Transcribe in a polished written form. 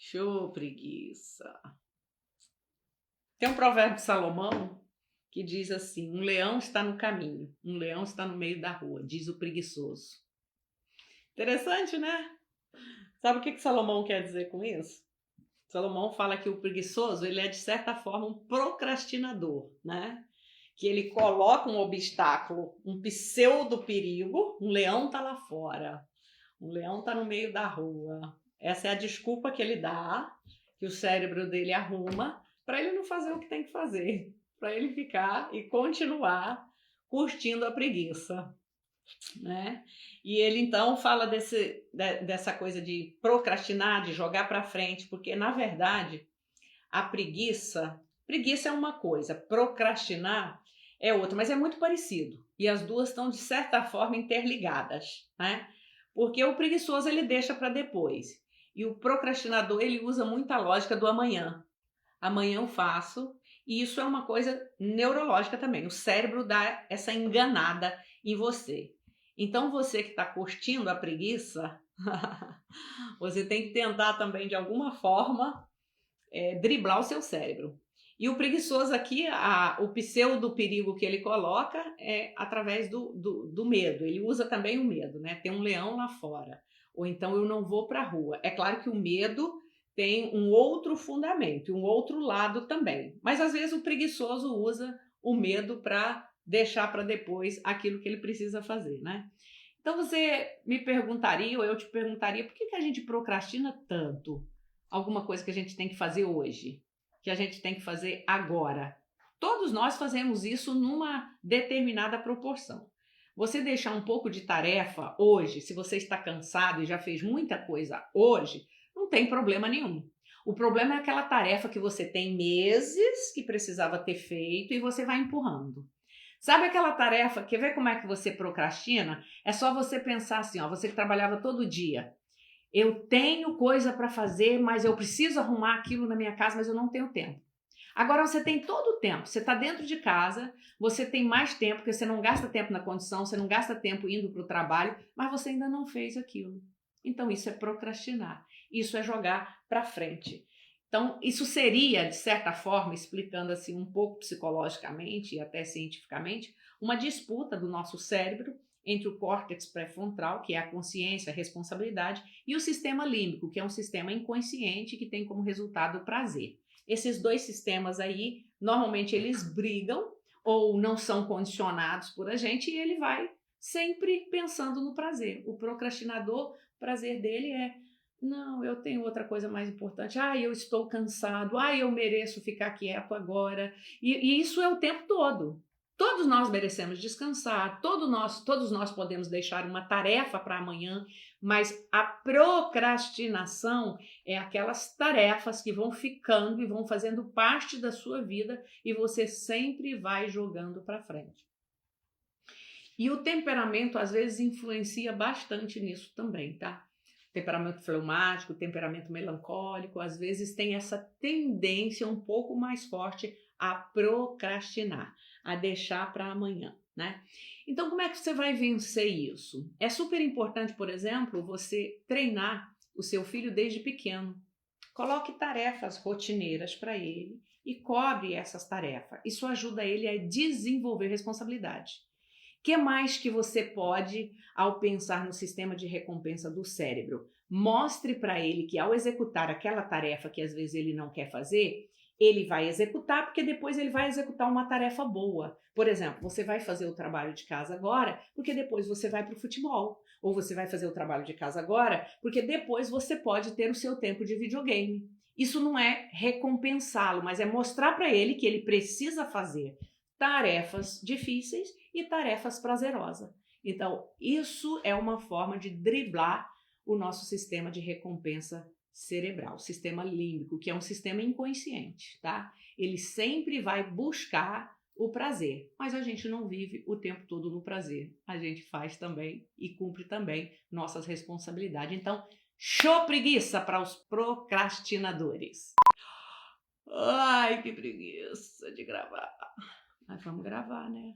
Show, preguiça. Tem um provérbio de Salomão que diz assim: um leão está no caminho, um leão está no meio da rua, diz o preguiçoso. Interessante, né? Sabe o que Salomão quer dizer com isso? Salomão fala que o preguiçoso, ele é de certa forma um procrastinador, né? Que ele coloca um obstáculo, um pseudo perigo, um leão tá lá fora, um leão tá no meio da rua. Essa é a desculpa que ele dá, que o cérebro dele arruma para ele não fazer o que tem que fazer, para ele ficar e continuar curtindo a preguiça, né? E ele então fala dessa coisa de procrastinar, de jogar para frente, porque na verdade a preguiça é uma coisa, procrastinar é outra, mas é muito parecido. E as duas estão de certa forma interligadas, né? Porque o preguiçoso ele deixa para depois e o procrastinador ele usa muita lógica do amanhã. Amanhã eu faço, e isso é uma coisa neurológica também. O cérebro dá essa enganada em você. Então você que está curtindo a preguiça, você tem que tentar também de alguma forma driblar o seu cérebro. E o preguiçoso aqui, o pseudo perigo que ele coloca é através do medo. Ele usa também o medo, né? Tem um leão lá fora. Ou então eu não vou para a rua. É claro que o medo tem um outro fundamento, um outro lado também. Mas às vezes o preguiçoso usa o medo para deixar para depois aquilo que ele precisa fazer, né? Então você me perguntaria, ou eu te perguntaria, por que a gente procrastina tanto? Alguma coisa que a gente tem que fazer hoje, que a gente tem que fazer agora. Todos nós fazemos isso numa determinada proporção. Você deixar um pouco de tarefa hoje, se você está cansado e já fez muita coisa hoje, não tem problema nenhum. O problema é aquela tarefa que você tem meses que precisava ter feito e você vai empurrando. Sabe aquela tarefa, quer ver como é que você procrastina? É só você pensar assim, ó, você que trabalhava todo dia. Eu tenho coisa para fazer, mas eu preciso arrumar aquilo na minha casa, mas eu não tenho tempo. Agora você tem todo o tempo, você está dentro de casa, você tem mais tempo, porque você não gasta tempo na condição, você não gasta tempo indo para o trabalho, mas você ainda não fez aquilo. Então isso é procrastinar, isso é jogar para frente. Então isso seria, de certa forma, explicando assim um pouco psicologicamente e até cientificamente, uma disputa do nosso cérebro entre o córtex pré-frontal, que é a consciência, a responsabilidade, e o sistema límbico, que é um sistema inconsciente que tem como resultado o prazer. Esses dois sistemas aí, normalmente eles brigam ou não são condicionados por a gente e ele vai sempre pensando no prazer. O procrastinador, o prazer dele é: não, eu tenho outra coisa mais importante. Eu estou cansado. Eu mereço ficar quieto agora. E isso é o tempo todo. Todos nós merecemos descansar, todos nós podemos deixar uma tarefa para amanhã, mas a procrastinação é aquelas tarefas que vão ficando e vão fazendo parte da sua vida e você sempre vai jogando para frente. E o temperamento às vezes influencia bastante nisso também, tá? Temperamento fleumático, temperamento melancólico, às vezes tem essa tendência um pouco mais forte a procrastinar, a deixar para amanhã, né? Então, como é que você vai vencer isso? É super importante, por exemplo, você treinar o seu filho desde pequeno. Coloque tarefas rotineiras para ele e cobre essas tarefas. Isso ajuda ele a desenvolver responsabilidade. O que mais que você pode, ao pensar no sistema de recompensa do cérebro? Mostre para ele que ao executar aquela tarefa que às vezes ele não quer fazer, ele vai executar porque depois ele vai executar uma tarefa boa. Por exemplo, você vai fazer o trabalho de casa agora porque depois você vai para o futebol. Ou você vai fazer o trabalho de casa agora porque depois você pode ter o seu tempo de videogame. Isso não é recompensá-lo, mas é mostrar para ele que ele precisa fazer tarefas difíceis e tarefas prazerosas. Então, isso é uma forma de driblar o nosso sistema de recompensa cerebral, o sistema límbico, que é um sistema inconsciente, tá? Ele sempre vai buscar o prazer, mas a gente não vive o tempo todo no prazer. A gente faz também e cumpre também nossas responsabilidades. Então, show preguiça para os procrastinadores. Ai, que preguiça de gravar. Mas vamos gravar, né?